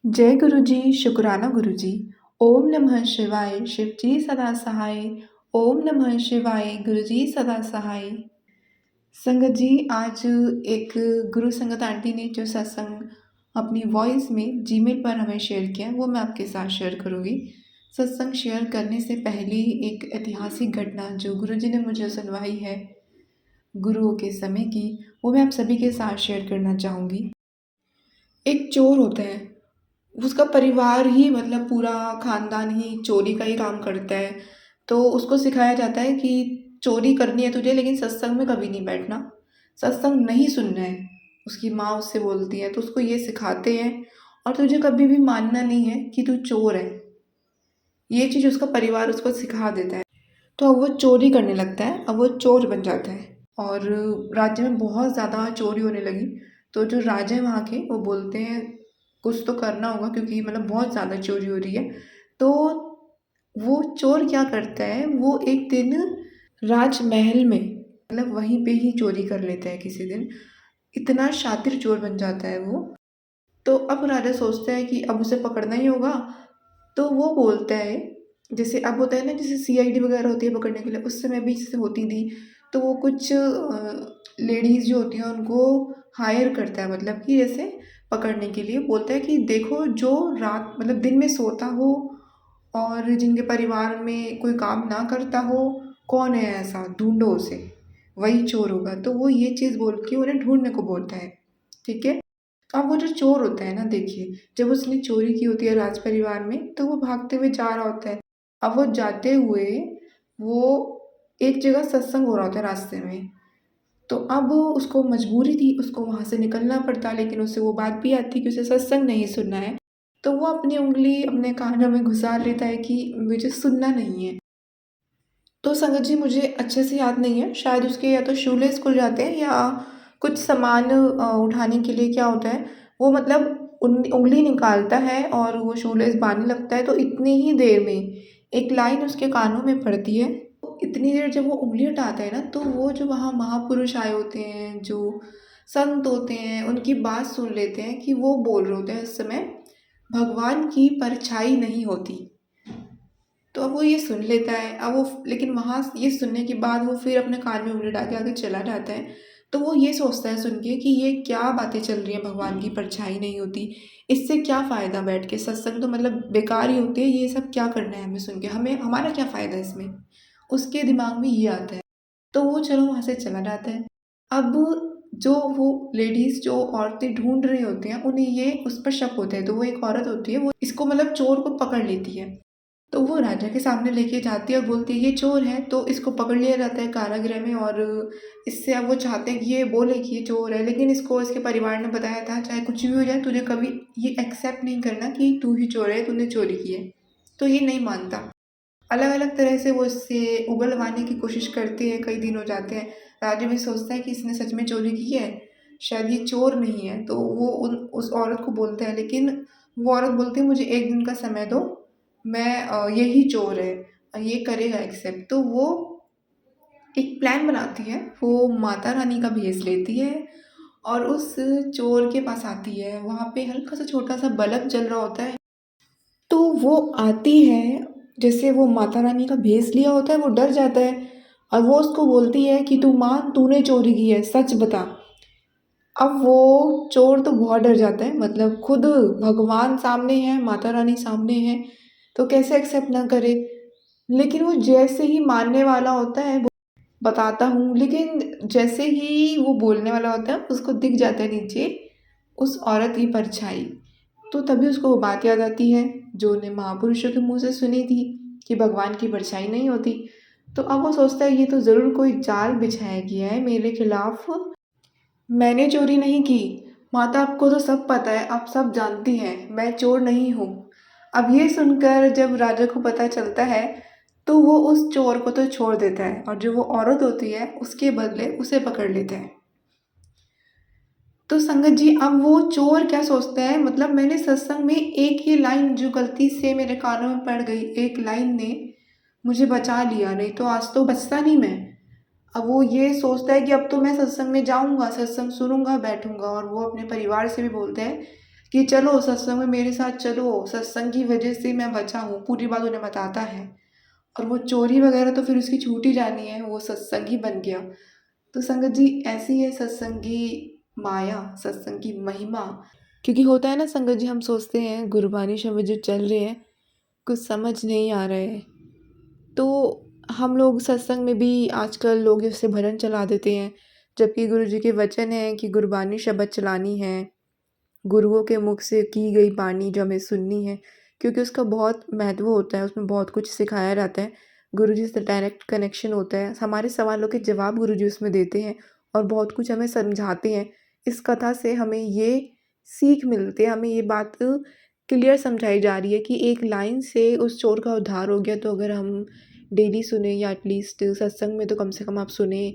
जय गुरु जी, शुक्राना गुरु जी। ओम नमः शिवाय, शिव जी सदा सहाय। ओम नमः शिवाय, गुरु जी सदा सहाय। संगत जी, आज एक गुरु संगत आंटी ने जो सत्संग अपनी वॉइस में जीमेल पर हमें शेयर किया, वो मैं आपके साथ शेयर करूँगी। सत्संग शेयर करने से पहले एक ऐतिहासिक घटना जो गुरु जी ने मुझे सुनवाई है गुरुओं के समय की, वो मैं आप सभी के साथ शेयर करना चाहूँगी। एक चोर होता है, उसका परिवार ही मतलब पूरा खानदान ही चोरी का ही काम करता है। तो उसको सिखाया जाता है कि चोरी करनी है तुझे, लेकिन सत्संग में कभी नहीं बैठना, सत्संग नहीं सुनना है। उसकी माँ उससे बोलती है तो उसको ये सिखाते हैं, और तुझे कभी भी मानना नहीं है कि तू चोर है। ये चीज़ उसका परिवार उसको सिखा देता है। तो अब वो चोरी करने लगता है, अब वो चोर बन जाता है और राज्य में बहुत ज़्यादा चोरी होने लगी। तो जो राजा है वहाँ के, वो बोलते हैं कुछ तो करना होगा क्योंकि मतलब बहुत ज़्यादा चोरी हो रही है। तो वो चोर क्या करता है, वो एक दिन राजमहल में मतलब वहीं पे ही चोरी कर लेता है किसी दिन। इतना शातिर चोर बन जाता है वो। तो अब राजा सोचता है कि अब उसे पकड़ना ही होगा। तो वो बोलता है, जैसे अब होता है ना, जैसे सीआईडी वगैरह होती है पकड़ने के लिए, उस समय भी जैसे होती थी। तो वो कुछ लेडीज़ जो होती हैं उनको हायर करता है, मतलब कि जैसे पकड़ने के लिए बोलता है कि देखो जो रात मतलब दिन में सोता हो और जिनके परिवार में कोई काम ना करता हो, कौन है ऐसा, ढूंढो उसे, वही चोर होगा। तो वो ये चीज़ बोल के उन्हें ढूंढने को बोलता है। ठीक है। अब वो जो चोर होता है ना, देखिए, जब उसने चोरी की होती है राज परिवार में, तो वो भागते हुए जा रहा होता है। अब वो जाते हुए वो एक जगह सत्संग हो रहा होता है रास्ते में। तो अब उसको मजबूरी थी, उसको वहाँ से निकलना पड़ता, लेकिन उसे वो बात भी याद थी कि उसे सत्संग नहीं सुनना है। तो वो अपनी उँगली अपने कानों में घुसा लेता है कि मुझे सुनना नहीं है। तो संगत जी, मुझे अच्छे से याद नहीं है, शायद उसके या तो शूलेस खुल जाते हैं या कुछ सामान उठाने के लिए क्या होता है, वो मतलब उंगली निकालता है और वो शूलेस बांधने लगता है। तो इतनी ही देर में एक लाइन उसके कानों में पड़ती है। इतनी देर जब वो उंगली उठाता है ना, तो वो जो वहाँ महापुरुष आए होते हैं, जो संत होते हैं, उनकी बात सुन लेते हैं कि वो बोल रहे होते हैं उस समय भगवान की परछाई नहीं होती। तो अब वो ये सुन लेता है। अब वो लेकिन वहाँ ये सुनने के बाद वो फिर अपने कान में उँगली डाल के आगे चला जाता है। तो वो ये सोचता है सुन के कि ये क्या बातें चल रही हैं, भगवान की परछाई नहीं होती, इससे क्या फ़ायदा, बैठ के सत्संग तो मतलब बेकार ही होती है, ये सब क्या करना है हमें सुन के, हमें हमारा क्या फ़ायदा इसमें। उसके दिमाग में ये आता है। तो वो चलो वहाँ से चला जाता है। अब जो वो लेडीज़ जो औरतें ढूँढ रही होती हैं, उन्हें ये उस पर शक होता है। तो वो एक औरत होती है, वो इसको मतलब चोर को पकड़ लेती है। तो वो राजा के सामने लेके जाती है और बोलती है ये चोर है। तो इसको पकड़ लिया जाता है कारागृह में, और इससे अब वो चाहते हैं कि ये बोले कि ये चोर है, लेकिन इसको इसके परिवार ने बताया था चाहे कुछ भी हो जाए तुझे कभी ये एक्सेप्ट नहीं करना कि तू ही चोर है, तूने चोरी की है। तो ये नहीं मानता। अलग अलग तरह से वो इससे उगलवाने की कोशिश करते हैं, कई दिन हो जाते हैं। राजा भी सोचता है कि इसने सच में चोरी की है, शायद ये चोर नहीं है। तो वो उस औरत को बोलता है, लेकिन वो औरत बोलती है मुझे एक दिन का समय दो, मैं यही चोर है, ये करेगा एक्सेप्ट। तो वो एक प्लान बनाती है, वो माता रानी का भेष लेती है और उस चोर के पास आती है। वहाँ पे हल्का सा छोटा सा बल्ब जल रहा होता है। तो वो आती है, जैसे वो माता रानी का भेष लिया होता है, वो डर जाता है और वो उसको बोलती है कि तू मान, तूने चोरी की है, सच बता। अब वो चोर तो बहुत डर जाता है, मतलब खुद भगवान सामने है, माता रानी सामने है, तो कैसे एक्सेप्ट ना करे। लेकिन वो जैसे ही मानने वाला होता है, वो बताता हूँ, लेकिन जैसे ही वो बोलने वाला होता है उसको दिख जाता है नीचे उस औरत की परछाई। तो तभी उसको वो बात याद आती है जो उन्हें महापुरुषों के मुंह से सुनी थी कि भगवान की परछाई नहीं होती। तो अब वो सोचता है ये तो ज़रूर कोई जाल बिछाया गया है मेरे खिलाफ। मैंने चोरी नहीं की, माता आपको तो सब पता है, आप सब जानती हैं, मैं चोर नहीं हूँ। अब ये सुनकर जब राजा को पता चलता है, तो वो उस चोर को तो छोड़ देता है और जो वो औरत होती है उसके बदले उसे पकड़ लेता है। तो संगत जी, अब वो चोर क्या सोचता है, मतलब मैंने सत्संग में एक ही लाइन जो गलती से मेरे कानों में पड़ गई, एक लाइन ने मुझे बचा लिया, नहीं तो आज तो बचता नहीं मैं। अब वो ये सोचता है कि अब तो मैं सत्संग में जाऊँगा, सत्संग सुनूँगा, बैठूँगा, और वो अपने परिवार से भी बोलता है कि चलो सत्संग में मेरे साथ चलो, सत्संग की वजह से मैं बचा हूँ, पूरी बात उन्हें बताता है। और वो चोरी वगैरह तो फिर उसकी छूट ही जानी है, वो सत्संग ही बन गया। तो संगत जी, ऐसी है सत्संग की माया, सत्संग की महिमा। क्योंकि होता है ना संगत जी, हम सोचते हैं गुरबानी शब्द जो चल रहे हैं कुछ समझ नहीं आ रहे हैं, तो हम लोग सत्संग में भी आजकल लोग उससे भजन चला देते हैं, जबकि गुरु जी के वचन है कि गुरबानी शब्द चलानी है, गुरुओं के मुख से की गई बानी जो हमें सुननी है, क्योंकि उसका बहुत महत्व होता है, उसमें बहुत कुछ सिखाया जाता है, गुरु जी से डायरेक्ट कनेक्शन होता है, हमारे सवालों के जवाब गुरु जी उसमें देते हैं और बहुत कुछ हमें समझाते हैं। इस कथा से हमें ये सीख मिलती है, हमें ये बात क्लियर समझाई जा रही है कि एक लाइन से उस चोर का उद्धार हो गया। तो अगर हम डेली सुने या एटलीस्ट सत्संग में तो कम से कम आप सुने,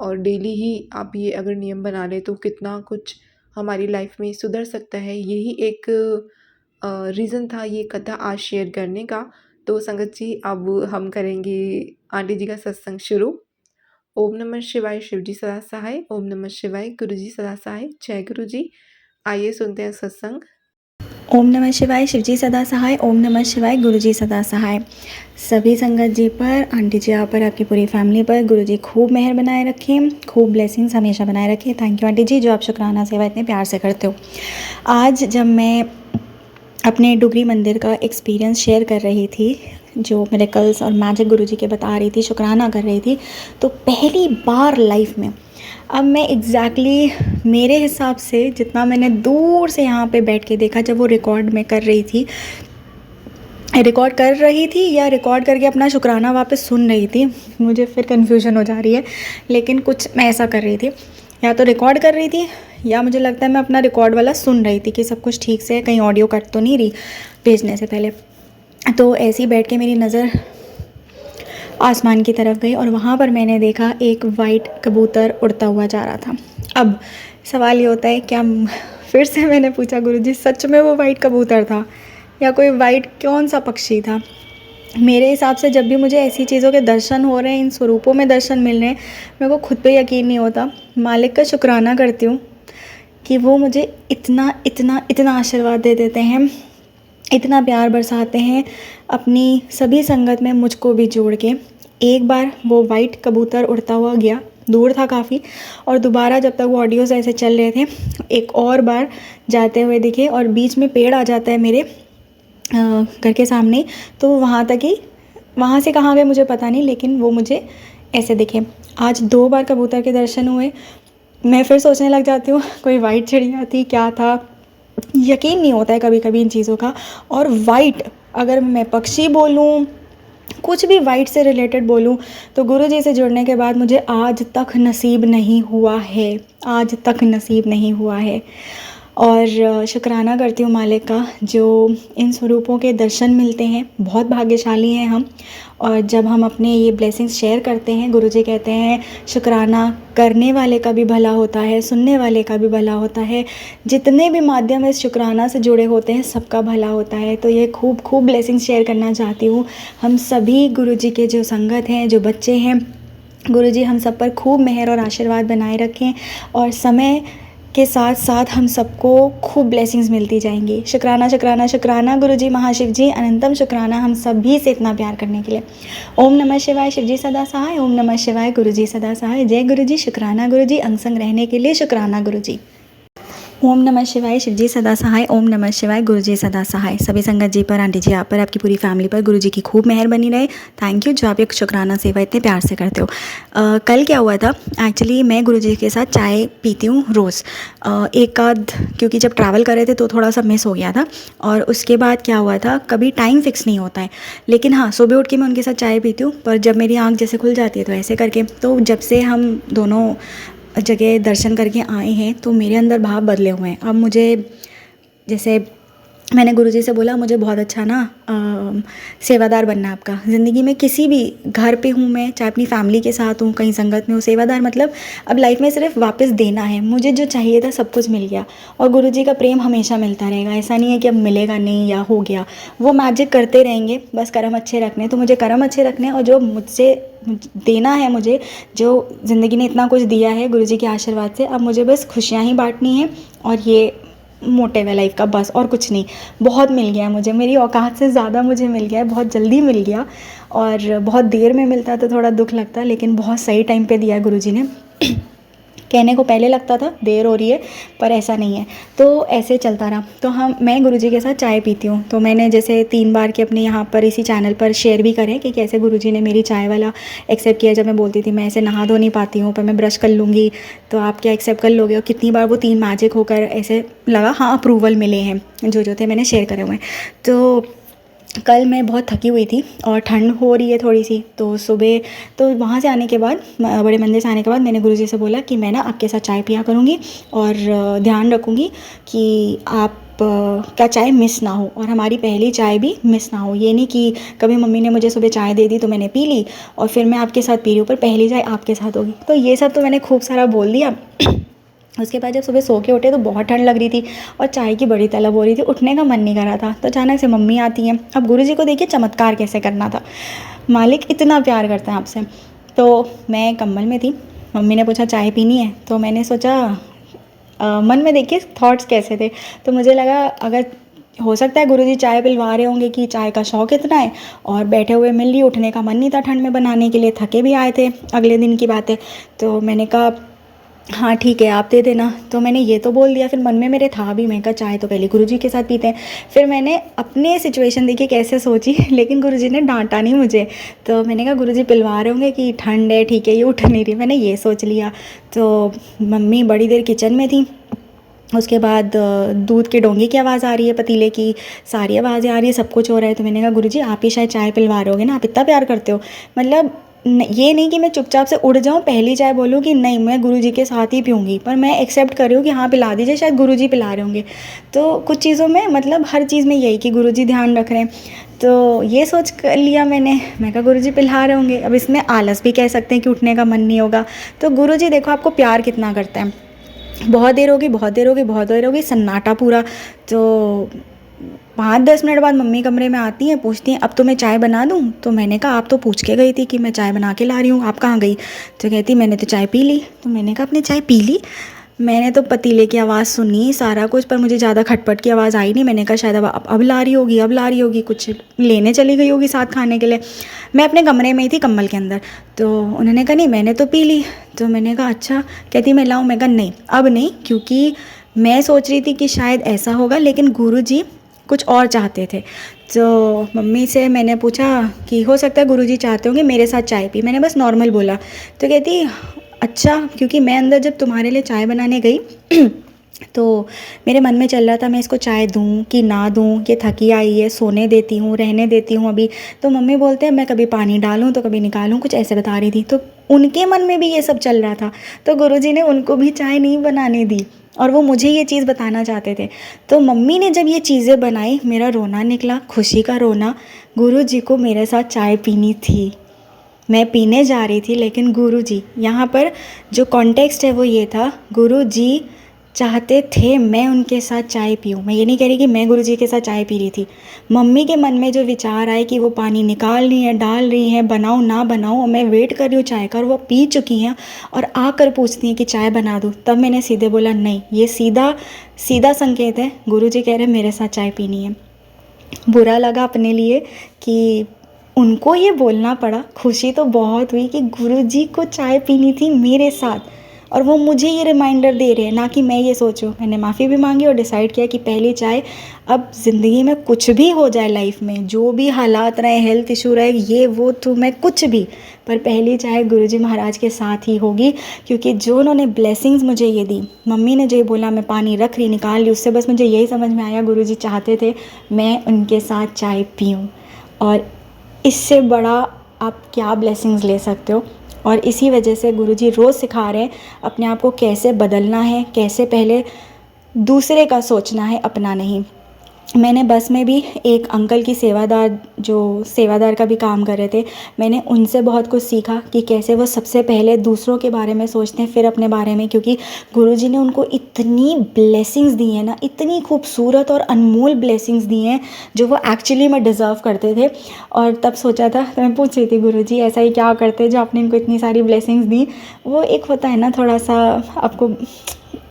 और डेली ही आप ये अगर नियम बना लें तो कितना कुछ हमारी लाइफ में सुधर सकता है। यही एक रीज़न था ये कथा आज शेयर करने का। तो संगत जी, अब हम करेंगे आंटी जी का सत्संग शुरू। ओम नमः शिवाय, शिव जी सदा सहाय। ओम नमः शिवाय, गुरु जी सदा सहाय। जय गुरु जी। आइए सुनते हैं सत्संग। ओम नमः शिवाय, शिवजी सदा सहाय। ओम नमः शिवाय, गुरुजी सदा सहाय। सभी संगत जी पर, आंटी जी आप पर, आपकी पूरी फैमिली पर गुरुजी खूब मेहर बनाए रखें, खूब ब्लेसिंग्स हमेशा बनाए रखें। थैंक यू आंटी जी, जो आप शुक्राना सेवा इतने प्यार से करते हो। आज जब मैं अपने डुगरी मंदिर का एक्सपीरियंस शेयर कर रही थी, जो मिरेकल्स और मैजिक गुरुजी के बता रही थी, शुक्राना कर रही थी, तो पहली बार लाइफ में अब मैं मेरे हिसाब से जितना मैंने दूर से यहाँ पे बैठ के देखा, जब वो रिकॉर्ड कर रही थी या रिकॉर्ड करके अपना शुक्राना वापस सुन रही थी, मुझे फिर कन्फ्यूजन हो जा रही है, लेकिन कुछ मैं ऐसा कर रही थी, या तो रिकॉर्ड कर रही थी या मुझे लगता है मैं अपना रिकॉर्ड वाला सुन रही थी कि सब कुछ ठीक से है, कहीं ऑडियो कट तो नहीं रही भेजने से पहले। तो ऐसे ही बैठ के मेरी नज़र आसमान की तरफ गई और वहाँ पर मैंने देखा एक वाइट कबूतर उड़ता हुआ जा रहा था। अब सवाल ये होता है, क्या फिर से मैंने पूछा, गुरुजी सच में वो वाइट कबूतर था या कोई वाइट कौन सा पक्षी था? मेरे हिसाब से जब भी मुझे ऐसी चीज़ों के दर्शन हो रहे हैं, इन स्वरूपों में दर्शन मिल रहे हैं, मेरे को खुद पे यकीन नहीं होता। मालिक का शुक्राना करती हूँ कि वो मुझे इतना इतना इतना आशीर्वाद दे देते हैं, इतना प्यार बरसाते हैं अपनी सभी संगत में मुझको भी जोड़ के। एक बार वो वाइट कबूतर उड़ता हुआ गया, दूर था काफ़ी, और दोबारा जब तक वो ऑडियोज़ ऐसे चल रहे थे, एक और बार जाते हुए दिखे और बीच में पेड़ आ जाता है मेरे घर के सामने, तो वहाँ से कहाँ गए मुझे पता नहीं, लेकिन वो मुझे ऐसे दिखे। आज 2 बार कबूतर के दर्शन हुए। मैं फिर सोचने लग जाती हूँ कोई वाइट चिड़िया थी, क्या था, यकीन नहीं होता है कभी कभी इन चीज़ों का। और वाइट, अगर मैं पक्षी बोलूँ, कुछ भी वाइट से रिलेटेड बोलूँ, तो गुरुजी से जुड़ने के बाद मुझे आज तक नसीब नहीं हुआ है, आज तक नसीब नहीं हुआ है। और शुक्राना करती हूँ मालिक का, जो इन स्वरूपों के दर्शन मिलते हैं, बहुत भाग्यशाली हैं हम। और जब हम अपने ये ब्लेसिंग्स शेयर करते हैं, गुरुजी कहते हैं शुक्राना करने वाले का भी भला होता है, सुनने वाले का भी भला होता है, जितने भी माध्यम इस शुक्राना से जुड़े होते हैं सबका भला होता है। तो ये खूब खूब ब्लेसिंग्स शेयर करना चाहती हूँ। हम सभी गुरुजी के जो संगत हैं, जो बच्चे हैं, गुरुजी हम सब पर खूब मेहर और आशीर्वाद बनाए रखें, और समय के साथ साथ हम सबको खूब ब्लेसिंग्स मिलती जाएंगी। शुक्राना शुक्राना शुक्राना गुरुजी महाशिव जी, अनंतम शुक्राना हम सभी से इतना प्यार करने के लिए। ओम नमः शिवाय, शिवजी सदा सहाय। ओम नमः शिवाय, गुरुजी सदा सहाय। जय गुरुजी। शुक्राना गुरुजी, अंग संग रहने के लिए शुक्राना गुरुजी। ओम नमः शिवाय, शिवजी सदा सहाय। ओम नमः शिवाय, गुरुजी सदा सहाय। सभी संगत जी पर, आंटी जी आप पर, आपकी पूरी फैमिली पर गुरुजी की खूब मेहर बनी रहे। थैंक यू, जो आप एक शुक्राना सेवा इतने प्यार से करते हो। कल क्या हुआ था, एक्चुअली मैं गुरुजी के साथ चाय पीती हूँ रोज़, एक आध, क्योंकि जब ट्रैवल कर रहे थे तो थोड़ा सा मिस हो गया था। और उसके बाद क्या हुआ था, कभी टाइम फिक्स नहीं होता है, लेकिन हाँ सुबह उठ के मैं उनके साथ चाय पीती हूँ, पर जब मेरी आँख जैसे खुल जाती है तो ऐसे करके, तो जब से हम दोनों जगह दर्शन करके आए हैं तो मेरे अंदर भाव बदले हुए हैं। अब मुझे, जैसे मैंने गुरुजी से बोला, मुझे बहुत अच्छा ना सेवादार बनना है आपका। ज़िंदगी में किसी भी घर पे हूँ मैं, चाहे अपनी फैमिली के साथ हूँ, कहीं संगत में हूँ, सेवादार मतलब अब लाइफ में सिर्फ वापस देना है। मुझे जो चाहिए था सब कुछ मिल गया, और गुरुजी का प्रेम हमेशा मिलता रहेगा। ऐसा नहीं है कि अब मिलेगा नहीं या हो गया, वो मैजिक करते रहेंगे, बस कर्म अच्छे रखने। तो मुझे कर्म अच्छे रखने, और जो मुझसे देना है, मुझे जो ज़िंदगी ने इतना कुछ दिया है गुरुजी के आशीर्वाद से, अब मुझे बस खुशियाँ ही बांटनी है। और ये मोटिव है लाइफ का, बस और कुछ नहीं। बहुत मिल गया है मुझे, मेरी औकात से ज़्यादा मुझे मिल गया है, बहुत जल्दी मिल गया। और बहुत देर में मिलता तो थोड़ा दुख लगता, लेकिन बहुत सही टाइम पे दिया है गुरुजी ने। कहने को पहले लगता था देर हो रही है, पर ऐसा नहीं है। तो ऐसे चलता रहा। तो मैं गुरुजी के साथ चाय पीती हूँ। तो मैंने जैसे 3 बार के अपने यहाँ पर इसी चैनल पर शेयर भी करें कि कैसे गुरुजी ने मेरी चाय वाला एक्सेप्ट किया। जब मैं बोलती थी मैं ऐसे नहा धो नहीं पाती हूँ, पर मैं ब्रश कर लूँगी, तो आप क्या एक्सेप्ट कर लोगे। और कितनी बार वो 3 मैजिक होकर ऐसे लगा, हाँ अप्रूवल मिले हैं, जो थे मैंने शेयर करे हुए हैं। तो कल मैं बहुत थकी हुई थी और ठंड हो रही है थोड़ी सी। तो सुबह तो वहाँ से आने के बाद, बड़े मंदिर से आने के बाद, मैंने गुरुजी से बोला कि मैं ना आपके साथ चाय पिया करूँगी और ध्यान रखूँगी कि आप का चाय मिस ना हो, और हमारी पहली चाय भी मिस ना हो। ये नहीं कि कभी मम्मी ने मुझे सुबह चाय दे दी तो मैंने पी ली और फिर मैं आपके साथ पी रही हूँ, पर पहली चाय आपके साथ होगी। तो ये सब तो मैंने खूब सारा बोल दिया। उसके बाद जब सुबह सो के उठे तो बहुत ठंड लग रही थी और चाय की बड़ी तलब हो रही थी, उठने का मन नहीं कर रहा था। तो अचानक से मम्मी आती हैं। अब गुरुजी को देखिए चमत्कार कैसे करना था, मालिक इतना प्यार करते हैं आपसे। तो मैं कंबल में थी, मम्मी ने पूछा चाय पीनी है, तो मैंने सोचा मन में देखिए थॉट्स कैसे थे। तो मुझे लगा अगर हो सकता है गुरुजी चाय पिलवा रहे होंगे कि चाय का शौक़ इतना है, और बैठे हुए मिल रही, उठने का मन नहीं था ठंड में बनाने के लिए, थके भी आए थे, अगले दिन की बात है। तो मैंने कहा हाँ ठीक है आप दे देना। तो मैंने ये तो बोल दिया, फिर मन में मेरे था भी, मैं कहा चाय तो पहले गुरुजी के साथ पीते हैं। फिर मैंने अपने सिचुएशन देखिए कैसे सोची, लेकिन गुरुजी ने डांटा नहीं मुझे। तो मैंने कहा गुरुजी पिलवा रहे होंगे कि ठंड है, ठीक है ये उठ नहीं रही, मैंने ये सोच लिया। तो मम्मी बड़ी देर किचन में थी। उसके बाद दूध की डोंगी की आवाज़ आ रही है, पतीले की, सारी आवाज़ें आ रही है, सब कुछ हो रहा है। तो मैंने कहा गुरुजी आप ही शायद चाय पिलवा रहे होगे ना, आप इतना प्यार करते हो। मतलब ये नहीं कि मैं चुपचाप से उड़ जाऊँ, पहली चाय बोलूँ कि नहीं मैं गुरुजी के साथ ही पीऊँगी, पर मैं एक्सेप्ट कर रही हूँ कि हाँ पिला दीजिए, शायद गुरुजी पिला रहे होंगे। तो कुछ चीज़ों में मतलब हर चीज़ में यही कि गुरुजी ध्यान रख रहे हैं। तो ये सोच कर लिया मैंने, मैं कहा गुरुजी पिला रहे होंगे। अब इसमें आलस भी कह सकते हैं कि उठने का मन नहीं होगा। तो गुरुजी देखो आपको प्यार कितना करते हैं। बहुत देर होगी, बहुत देर होगी, बहुत देर होगी, सन्नाटा पूरा। तो 5-10 मिनट बाद मम्मी कमरे में आती हैं, पूछती हैं अब तो मैं चाय बना दूँ। तो मैंने कहा आप तो पूछ के गई थी कि मैं चाय बना के ला रही हूँ, आप कहाँ गई। तो कहती मैंने तो चाय पी ली। तो मैंने कहा आपने चाय पी ली। मैंने तो पतीले की आवाज़ सुनी सारा कुछ, पर मुझे ज़्यादा खटपट की आवाज़ आई नहीं। मैंने कहा शायद अब ला रही होगी, अब ला रही होगी, कुछ लेने चली गई होगी साथ खाने के लिए। मैं अपने कमरे में ही थी कंबल के अंदर। तो उन्होंने कहा नहीं मैंने तो पी ली। तो मैंने कहा अच्छा। कहती मैं लाऊं, मैं कहा नहीं अब नहीं, क्योंकि मैं सोच रही थी कि शायद ऐसा होगा, लेकिन गुरुजी कुछ और चाहते थे। तो मम्मी से मैंने पूछा कि हो सकता है गुरुजी चाहते होंगे मेरे साथ चाय पी। मैंने बस नॉर्मल बोला। तो कहती अच्छा, क्योंकि मैं अंदर जब तुम्हारे लिए चाय बनाने गई तो मेरे मन में चल रहा था मैं इसको चाय दूं कि ना दूं, ये थकी आई है, सोने देती हूँ, रहने देती हूँ अभी। तो मम्मी बोलते हैं मैं कभी पानी डालूं तो कभी निकालूं, कुछ ऐसे बता रही थी। तो उनके मन में भी ये सब चल रहा था। तो गुरुजी ने उनको भी चाय नहीं बनाने दी और वो मुझे ये चीज़ बताना चाहते थे। तो मम्मी ने जब ये चीज़ें बनाई, मेरा रोना निकला, खुशी का रोना। गुरुजी को मेरे साथ चाय पीनी थी, मैं पीने जा रही थी, लेकिन गुरुजी, यहाँ पर जो कॉन्टेक्स्ट है वो ये था, गुरुजी चाहते थे मैं उनके साथ चाय पीऊँ। मैं ये नहीं कह रही कि मैं गुरुजी के साथ चाय पी रही थी। मम्मी के मन में जो विचार आए कि वो पानी निकाल रही हैं, डाल रही हैं, बनाऊँ ना बनाऊँ, और मैं वेट कर रही हूँ चाय का, और वो पी चुकी हैं और आकर पूछती हैं कि चाय बना दूँ। तब मैंने सीधे बोला नहीं, ये सीधा संकेत है, गुरुजी कह रहे हैं मेरे साथ चाय पीनी है। बुरा लगा अपने लिए कि उनको ये बोलना पड़ा। खुशी तो बहुत हुई कि गुरुजी को चाय पीनी थी मेरे साथ, और वो मुझे ये रिमाइंडर दे रहे हैं, ना कि मैं ये सोचूं। मैंने माफ़ी भी मांगी और डिसाइड किया कि पहली चाय, अब ज़िंदगी में कुछ भी हो जाए, लाइफ में जो भी हालात रहे, हेल्थ इशू रहे, ये वो तो मैं कुछ भी, पर पहली चाय गुरुजी महाराज के साथ ही होगी। क्योंकि जो उन्होंने ब्लेसिंग्स मुझे ये दी, मम्मी ने जो ये बोला मैं पानी रख रही, निकाल ली, उससे बस मुझे यही समझ में आया गुरुजी चाहते थे मैं उनके साथ चाय पीऊँ। और इससे बड़ा आप क्या ब्लेसिंग्स ले सकते हो। और इसी वजह से गुरुजी रोज़ सिखा रहे हैं अपने आप को कैसे बदलना है, कैसे पहले दूसरे का सोचना है, अपना नहीं। मैंने बस में भी एक अंकल की सेवादार का भी काम कर रहे थे, मैंने उनसे बहुत कुछ सीखा कि कैसे वो सबसे पहले दूसरों के बारे में सोचते हैं, फिर अपने बारे में। क्योंकि गुरुजी ने उनको इतनी ब्लेसिंग्स दी हैं ना, इतनी खूबसूरत और अनमोल ब्लेसिंग्स दी हैं जो वो एक्चुअली में डिज़र्व करते थे। और तब सोचा था, तो मैं पूछ रही थी गुरुजी ऐसा ही क्या करते जो आपने इनको इतनी सारी ब्लेसिंग्स दी। वो एक होता है ना, थोड़ा सा आपको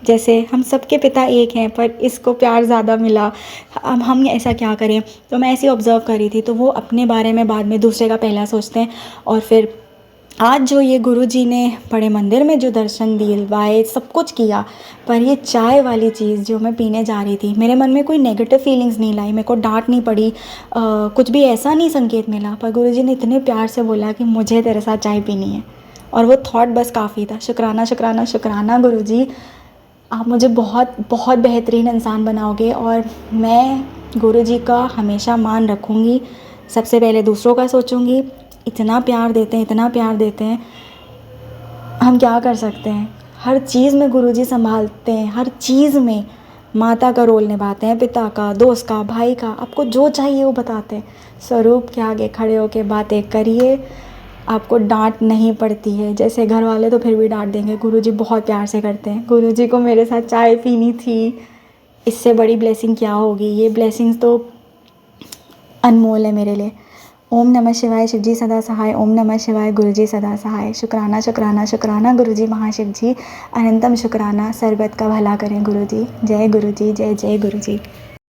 जैसे हम सबके पिता एक हैं पर इसको प्यार ज़्यादा मिला, अब हम ऐसा क्या करें। तो मैं ऐसे ही ऑब्ज़र्व कर रही थी, तो वो अपने बारे में बाद में दूसरे का पहला सोचते हैं। और फिर आज जो ये गुरुजी ने बड़े मंदिर में जो दर्शन दिलवाए, सब कुछ किया, पर ये चाय वाली चीज़ जो मैं पीने जा रही थी, मेरे मन में कोई नेगेटिव फीलिंग्स नहीं लाई, मेरे को डांट नहीं पड़ी, कुछ भी ऐसा नहीं संकेत मिला, पर गुरुजी ने इतने प्यार से बोला कि मुझे तेरे साथ चाय पीनी है। और वो थॉट बस काफ़ी था। शुक्राना शुक्राना शुक्राना गुरुजी, आप मुझे बहुत बहुत बेहतरीन इंसान बनाओगे और मैं गुरुजी का हमेशा मान रखूँगी। सबसे पहले दूसरों का सोचूंगी। इतना प्यार देते हैं, इतना प्यार देते हैं, हम क्या कर सकते हैं। हर चीज़ में गुरुजी संभालते हैं, हर चीज़ में माता का रोल निभाते हैं, पिता का, दोस्त का, भाई का, आपको जो चाहिए वो बताते हैं। स्वरूप के आगे खड़े होकर बातें करिए, आपको डांट नहीं पड़ती है। जैसे घर वाले तो फिर भी डांट देंगे, गुरुजी बहुत प्यार से करते हैं। गुरुजी को मेरे साथ चाय पीनी थी, इससे बड़ी ब्लेसिंग क्या होगी। ये ब्लेसिंग्स तो अनमोल है मेरे लिए। ओम नमः शिवाय, शिवजी सदा सहाय। ओम नमः शिवाय, गुरुजी सदा सहाय। शुक्राना शुक्राना शुक्राना गुरुजी महाशिव जी, अनंतम शुक्राना। सरबत का भला करें गुरुजी। जय गुरुजी, जय जय गुरुजी।